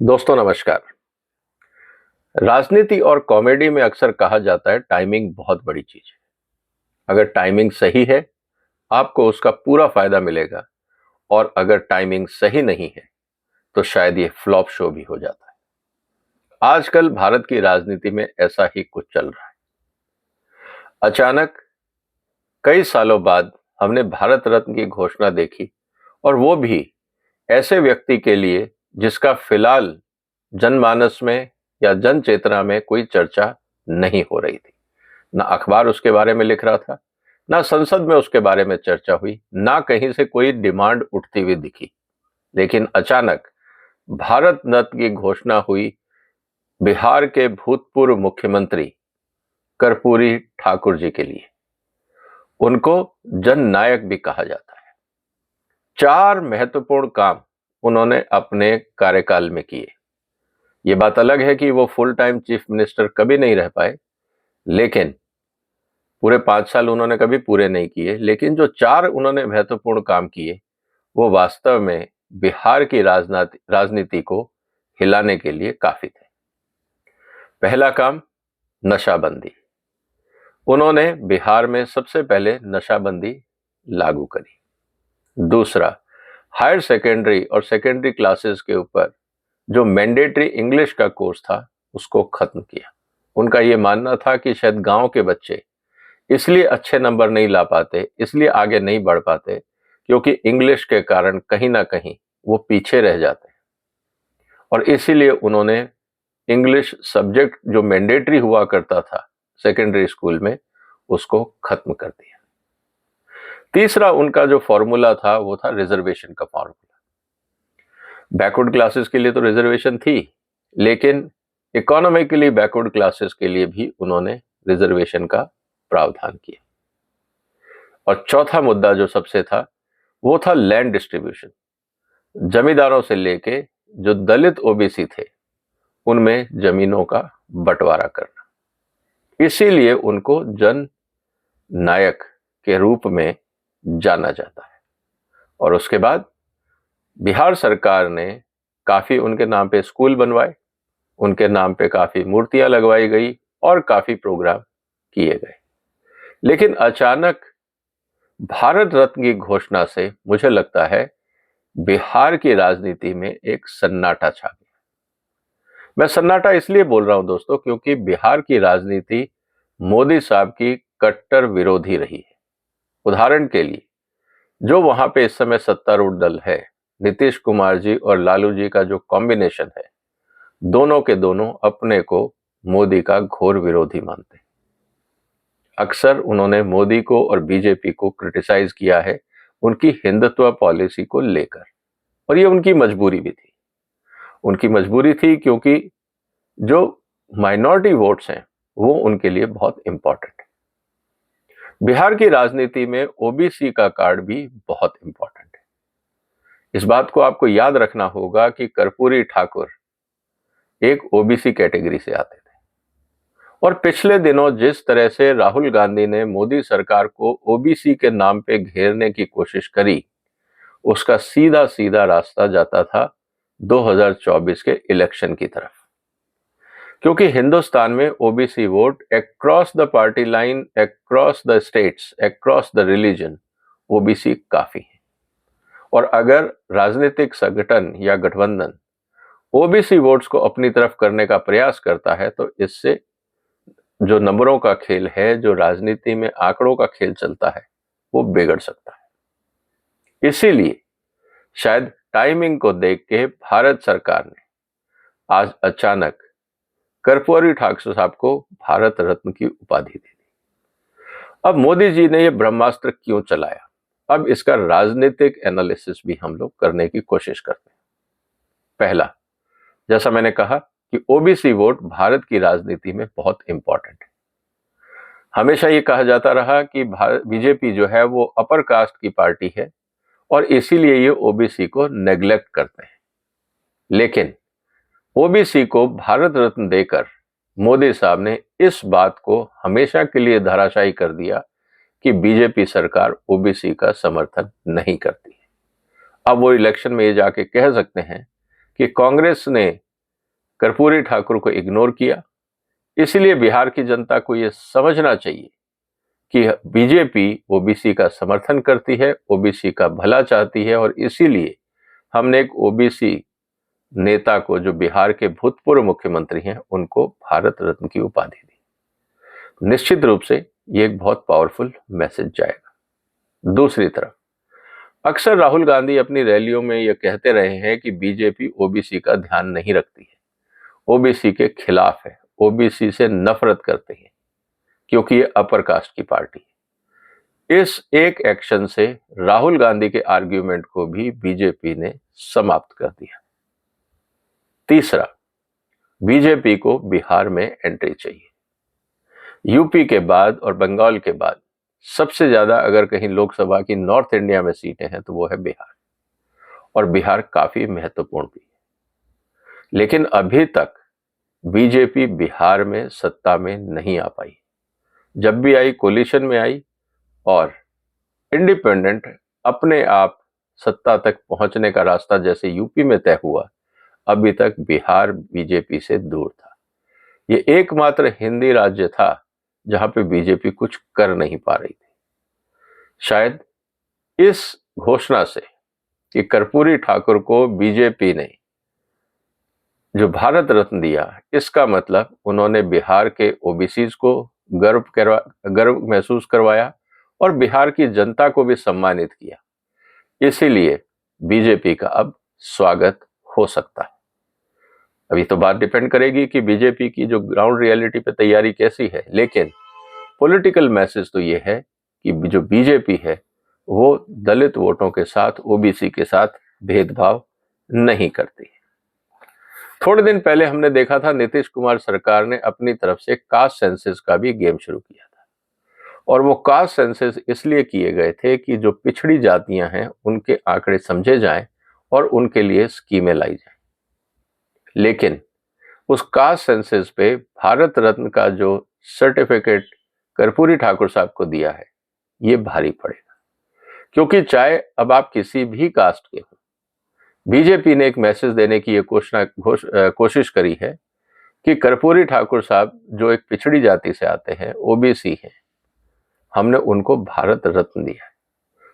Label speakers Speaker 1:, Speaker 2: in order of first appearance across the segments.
Speaker 1: दोस्तों नमस्कार। राजनीति और कॉमेडी में अक्सर कहा जाता है टाइमिंग बहुत बड़ी चीज है। अगर टाइमिंग सही है आपको उसका पूरा फायदा मिलेगा, और अगर टाइमिंग सही नहीं है तो शायद ये फ्लॉप शो भी हो जाता है। आजकल भारत की राजनीति में ऐसा ही कुछ चल रहा है। अचानक कई सालों बाद हमने भारत रत्न की घोषणा देखी, और वो भी ऐसे व्यक्ति के लिए जिसका फिलहाल जनमानस में या जन चेतना में कोई चर्चा नहीं हो रही थी। ना अखबार उसके बारे में लिख रहा था, ना संसद में उसके बारे में चर्चा हुई, ना कहीं से कोई डिमांड उठती हुई दिखी। लेकिन अचानक भारत रत्न की घोषणा हुई बिहार के भूतपूर्व मुख्यमंत्री कर्पूरी ठाकुर जी के लिए। उनको जननायक भी कहा जाता है। 4 महत्वपूर्ण काम उन्होंने अपने कार्यकाल में किए। ये बात अलग है कि वो फुल टाइम चीफ मिनिस्टर कभी नहीं रह पाए, लेकिन पूरे 5 साल उन्होंने कभी पूरे नहीं किए। लेकिन जो 4 उन्होंने महत्वपूर्ण काम किए वो वास्तव में बिहार की राजनीति को हिलाने के लिए काफी थे। पहला काम, नशाबंदी। उन्होंने बिहार में सबसे पहले नशाबंदी लागू करी। दूसरा, हायर सेकेंडरी और सेकेंडरी क्लासेस के ऊपर जो मैंडेटरी इंग्लिश का कोर्स था उसको खत्म किया। उनका ये मानना था कि शायद गांव के बच्चे इसलिए अच्छे नंबर नहीं ला पाते, इसलिए आगे नहीं बढ़ पाते, क्योंकि इंग्लिश के कारण कहीं ना कहीं वो पीछे रह जाते हैं। और इसीलिए उन्होंने इंग्लिश सब्जेक्ट जो मैंडेटरी हुआ करता था सेकेंडरी स्कूल में, उसको खत्म कर दिया। तीसरा उनका जो फॉर्मूला था वो था रिजर्वेशन का फॉर्मूला। बैकवर्ड क्लासेस के लिए तो रिजर्वेशन थी, लेकिन इकोनॉमिकली बैकवर्ड क्लासेस के लिए भी उन्होंने रिजर्वेशन का प्रावधान किया। और चौथा मुद्दा जो सबसे था वो था लैंड डिस्ट्रीब्यूशन। जमींदारों से लेके जो दलित ओबीसी थे उनमें जमीनों का बंटवारा करना। इसीलिए उनको जन नायक के रूप में जाना जाता है। और उसके बाद बिहार सरकार ने काफी उनके नाम पे स्कूल बनवाए, उनके नाम पे काफी मूर्तियां लगवाई गई और काफी प्रोग्राम किए गए। लेकिन अचानक भारत रत्न की घोषणा से मुझे लगता है बिहार की राजनीति में एक सन्नाटा छा गया। मैं सन्नाटा इसलिए बोल रहा हूं दोस्तों, क्योंकि बिहार की राजनीति मोदी साहब की कट्टर विरोधी रही है। उदाहरण के लिए जो वहां पे इस समय सत्तारूढ़ दल है, नीतीश कुमार जी और लालू जी का जो कॉम्बिनेशन है, दोनों के दोनों अपने को मोदी का घोर विरोधी मानते हैं। अक्सर उन्होंने मोदी को और बीजेपी को क्रिटिसाइज किया है उनकी हिंदुत्व पॉलिसी को लेकर, और ये उनकी मजबूरी भी थी। उनकी मजबूरी थी क्योंकि जो माइनॉरिटी वोट्स हैं वो उनके लिए बहुत इंपॉर्टेंट है। बिहार की राजनीति में ओबीसी का कार्ड भी बहुत इंपॉर्टेंट है। इस बात को आपको याद रखना होगा कि कर्पूरी ठाकुर एक ओबीसी कैटेगरी से आते थे, और पिछले दिनों जिस तरह से राहुल गांधी ने मोदी सरकार को ओबीसी के नाम पे घेरने की कोशिश करी, उसका सीधा सीधा रास्ता जाता था 2024 के इलेक्शन की तरफ। क्योंकि हिंदुस्तान में OBC vote across the party line, across the states, across the religion, OBC काफी है। और अगर राजनीतिक संगठन या गठबंधन ओबीसी वोट्स को अपनी तरफ करने का प्रयास करता है तो इससे जो नंबरों का खेल है, जो राजनीति में आंकड़ों का खेल चलता है, वो बिगड़ सकता है। इसीलिए शायद टाइमिंग को देख के भारत सरकार ने आज अचानक कर्पूरी ठाकुर साहब को भारत रत्न की उपाधि दे दी। अब मोदी जी ने यह ब्रह्मास्त्र क्यों चलाया, अब इसका राजनीतिक एनालिसिस भी हम लोग करने की कोशिश करते हैं। पहला, जैसा मैंने कहा कि ओबीसी वोट भारत की राजनीति में बहुत इंपॉर्टेंट है। हमेशा ये कहा जाता रहा कि बीजेपी जो है वो अपर कास्ट की पार्टी है और इसीलिए ये ओबीसी को नेग्लेक्ट करते हैं। लेकिन ओबीसी को भारत रत्न देकर मोदी साहब ने इस बात को हमेशा के लिए धराशायी कर दिया कि बीजेपी सरकार ओबीसी का समर्थन नहीं करती है। अब वो इलेक्शन में ये जाके कह सकते हैं कि कांग्रेस ने कर्पूरी ठाकुर को इग्नोर किया। इसलिए बिहार की जनता को यह समझना चाहिए कि बीजेपी ओबीसी का समर्थन करती है, ओबीसी का भला चाहती है, और इसीलिए हमने एक ओबीसी नेता को, जो बिहार के भूतपूर्व मुख्यमंत्री हैं, उनको भारत रत्न की उपाधि दी। निश्चित रूप से ये एक बहुत पावरफुल मैसेज जाएगा। दूसरी तरफ अक्सर राहुल गांधी अपनी रैलियों में यह कहते रहे हैं कि बीजेपी ओबीसी का ध्यान नहीं रखती है, ओबीसी के खिलाफ है, ओबीसी से नफरत करते हैं क्योंकि ये अपर कास्ट की पार्टी है। इस एक एक्शन से राहुल गांधी के आर्ग्यूमेंट को भी बीजेपी ने समाप्त कर दिया। तीसरा, बीजेपी को बिहार में एंट्री चाहिए। यूपी के बाद और बंगाल के बाद सबसे ज्यादा अगर कहीं लोकसभा की नॉर्थ इंडिया में सीटें हैं तो वो है बिहार, और बिहार काफी महत्वपूर्ण भी है। लेकिन अभी तक बीजेपी बिहार में सत्ता में नहीं आ पाई। जब भी आई कोलिशन में आई, और इंडिपेंडेंट अपने आप सत्ता तक पहुंचने का रास्ता जैसे यूपी में तय हुआ, अभी तक बिहार बीजेपी से दूर था। ये एकमात्र हिंदी राज्य था जहां पे बीजेपी कुछ कर नहीं पा रही थी। शायद इस घोषणा से कि कर्पूरी ठाकुर को बीजेपी ने जो भारत रत्न दिया, इसका मतलब उन्होंने बिहार के ओबीसीज को गर्व महसूस करवाया और बिहार की जनता को भी सम्मानित किया। इसीलिए बीजेपी का अब स्वागत हो सकता है। अभी तो बात डिपेंड करेगी कि बीजेपी की जो ग्राउंड रियलिटी पे तैयारी कैसी है, लेकिन पॉलिटिकल मैसेज तो ये है कि जो बीजेपी है वो दलित वोटों के साथ, ओबीसी के साथ भेदभाव नहीं करती। थोड़े दिन पहले हमने देखा था नीतीश कुमार सरकार ने अपनी तरफ से कास्ट सेंसस का भी गेम शुरू किया था, और वो कास्ट सेंसस इसलिए किए गए थे कि जो पिछड़ी जातियां हैं उनके आंकड़े समझे जाएं और उनके लिए स्कीमें लाई जाएं। लेकिन उस कास्ट सेंसस पे भारत रत्न का जो सर्टिफिकेट कर्पूरी ठाकुर साहब को दिया है, ये भारी पड़ेगा, क्योंकि चाहे अब आप किसी भी कास्ट के हो, बीजेपी ने एक मैसेज देने की ये कोशिश करी है कि कर्पूरी ठाकुर साहब जो एक पिछड़ी जाति से आते हैं, ओबीसी हैं, हमने उनको भारत रत्न दिया है।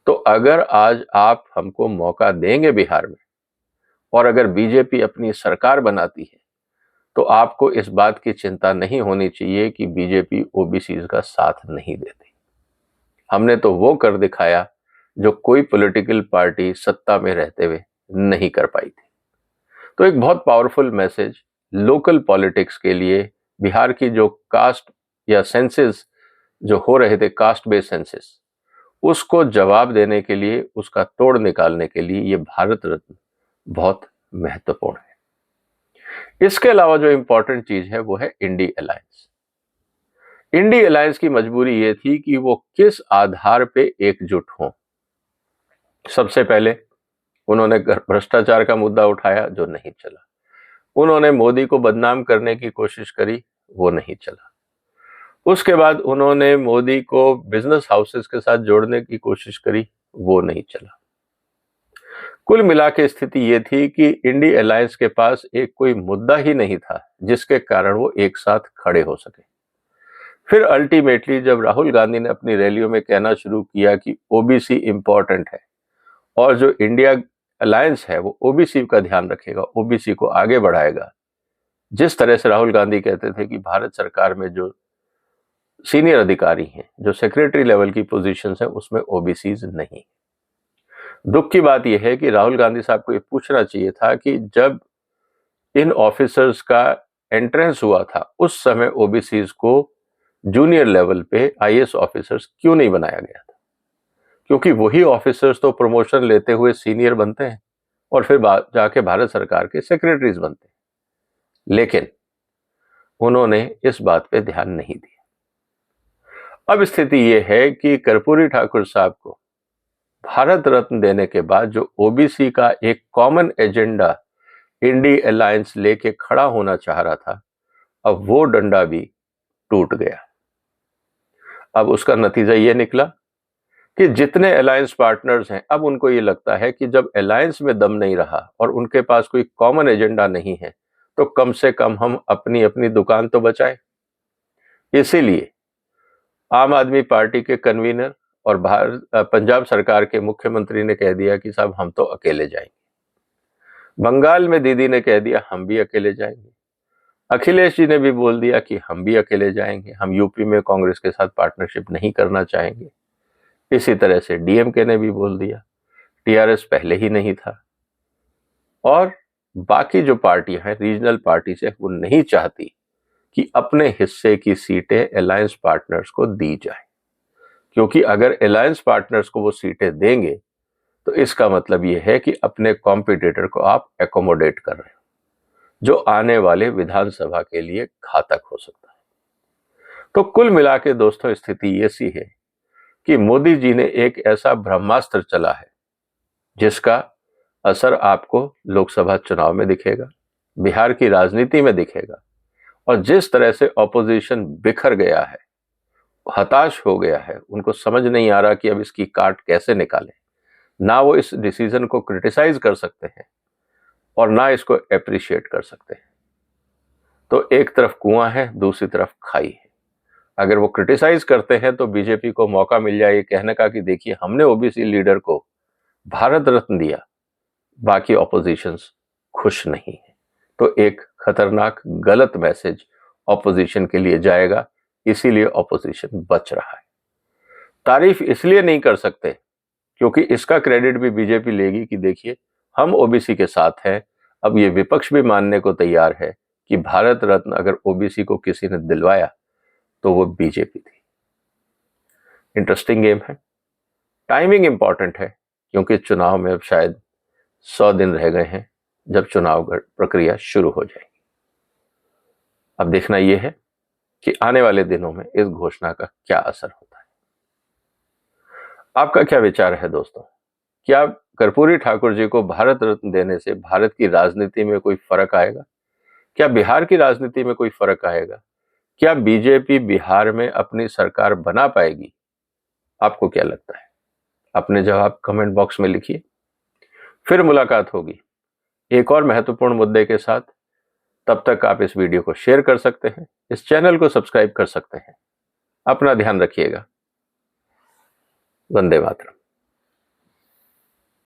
Speaker 1: तो अगर आज आप हमको मौका देंगे बिहार में, और अगर बीजेपी अपनी सरकार बनाती है, तो आपको इस बात की चिंता नहीं होनी चाहिए कि बीजेपी ओबीसी का साथ नहीं देती। हमने तो वो कर दिखाया जो कोई पॉलिटिकल पार्टी सत्ता में रहते हुए नहीं कर पाई थी। तो एक बहुत पावरफुल मैसेज लोकल पॉलिटिक्स के लिए, बिहार की जो कास्ट या सेंसस जो हो रहे थे, कास्ट बेस्ड सेंसस, उसको जवाब देने के लिए, उसका तोड़ निकालने के लिए ये भारत रत्न बहुत महत्वपूर्ण है। इसके अलावा जो इंपॉर्टेंट चीज है वो है इंडी अलायंस। इंडी अलायंस की मजबूरी ये थी कि वो किस आधार पे एकजुट हों। सबसे पहले उन्होंने भ्रष्टाचार का मुद्दा उठाया, जो नहीं चला। उन्होंने मोदी को बदनाम करने की कोशिश करी, वो नहीं चला। उसके बाद उन्होंने मोदी को बिजनेस हाउसेस के साथ जोड़ने की कोशिश करी, वो नहीं चला। कुल मिला के स्थिति ये थी कि इंडी अलायंस के पास एक कोई मुद्दा ही नहीं था जिसके कारण वो एक साथ खड़े हो सके। फिर अल्टीमेटली जब राहुल गांधी ने अपनी रैलियों में कहना शुरू किया कि ओबीसी इंपॉर्टेंट है और जो इंडिया अलायंस है वो ओबीसी का ध्यान रखेगा, ओबीसी को आगे बढ़ाएगा, जिस तरह से राहुल गांधी कहते थे कि भारत सरकार में जो सीनियर अधिकारी हैं, जो सेक्रेटरी लेवल की पोजीशंस हैं, उसमें ओबीसीज नहीं। दुख की बात यह है कि राहुल गांधी साहब को ये पूछना चाहिए था कि जब इन ऑफिसर्स का एंट्रेंस हुआ था, उस समय ओबीसीज को जूनियर लेवल पे आईएएस ऑफिसर्स क्यों नहीं बनाया गया था, क्योंकि वही ऑफिसर्स तो प्रमोशन लेते हुए सीनियर बनते हैं और फिर जाके भारत सरकार के सेक्रेटरीज बनते हैं। लेकिन उन्होंने इस बात पे ध्यान नहीं दिया। अब स्थिति यह है कि कर्पूरी ठाकुर साहब को भारत रत्न देने के बाद जो ओबीसी का एक कॉमन एजेंडा इंडी अलायंस लेके खड़ा होना चाह रहा था, अब वो डंडा भी टूट गया। अब उसका नतीजा ये निकला कि जितने अलायंस पार्टनर्स हैं, अब उनको ये लगता है कि जब अलायंस में दम नहीं रहा और उनके पास कोई कॉमन एजेंडा नहीं है, तो कम से कम हम अपनी अपनी दुकान तो बचाएं। इसीलिए आम आदमी पार्टी के कन्वीनर और पंजाब सरकार के मुख्यमंत्री ने कह दिया कि साहब हम तो अकेले जाएंगे। बंगाल में दीदी ने कह दिया हम भी अकेले जाएंगे। अखिलेश जी ने भी बोल दिया कि हम भी अकेले जाएंगे, हम यूपी में कांग्रेस के साथ पार्टनरशिप नहीं करना चाहेंगे। इसी तरह से डीएमके ने भी बोल दिया, टीआरएस पहले ही नहीं था, और बाकी जो पार्टियां हैं रीजनल पार्टी से वो नहीं चाहती कि अपने हिस्से की सीटें अलायंस पार्टनर्स को दी जाए, क्योंकि अगर अलायंस पार्टनर्स को वो सीटें देंगे तो इसका मतलब ये है कि अपने कॉम्पिटिटर को आप एकोमोडेट कर रहे हो, जो आने वाले विधानसभा के लिए घातक हो सकता है। तो कुल मिला के दोस्तों स्थिति ये सी है कि मोदी जी ने एक ऐसा ब्रह्मास्त्र चला है जिसका असर आपको लोकसभा चुनाव में दिखेगा, बिहार की राजनीति में दिखेगा, और जिस तरह से ऑपोजिशन बिखर गया है, हताश हो गया है, उनको समझ नहीं आ रहा कि अब इसकी काट कैसे निकालें। ना वो इस डिसीजन को क्रिटिसाइज कर सकते हैं और ना इसको एप्रिशिएट कर सकते हैं। तो एक तरफ कुआं है, दूसरी तरफ खाई है। अगर वो क्रिटिसाइज करते हैं तो बीजेपी को मौका मिल जाए ये कहने का कि देखिए हमने ओबीसी लीडर को भारत रत्न दिया, बाकी ऑपोजिशंस खुश नहीं है। तो एक खतरनाक गलत मैसेज ऑपोजिशन के लिए जाएगा, इसीलिए ऑपोजिशन बच रहा है। तारीफ इसलिए नहीं कर सकते क्योंकि इसका क्रेडिट भी बीजेपी लेगी कि देखिए हम ओबीसी के साथ हैं। अब ये विपक्ष भी मानने को तैयार है कि भारत रत्न अगर ओबीसी को किसी ने दिलवाया तो वो बीजेपी थी। इंटरेस्टिंग गेम है। टाइमिंग इंपॉर्टेंट है क्योंकि चुनाव में अब शायद 100 दिन रह गए हैं जब चुनाव प्रक्रिया शुरू हो जाएगी। अब देखना यह है कि आने वाले दिनों में इस घोषणा का क्या असर होता है। आपका क्या विचार है दोस्तों? क्या कर्पूरी ठाकुर जी को भारत रत्न देने से भारत की राजनीति में कोई फर्क आएगा? क्या बिहार की राजनीति में कोई फर्क आएगा? क्या बीजेपी बिहार में अपनी सरकार बना पाएगी? आपको क्या लगता है? अपने जवाब कमेंट बॉक्स में लिखिए। फिर मुलाकात होगी एक और महत्वपूर्ण मुद्दे के साथ। तब तक आप इस वीडियो को शेयर कर सकते हैं, इस चैनल को सब्सक्राइब कर सकते हैं। अपना ध्यान रखिएगा। वंदे मातरम।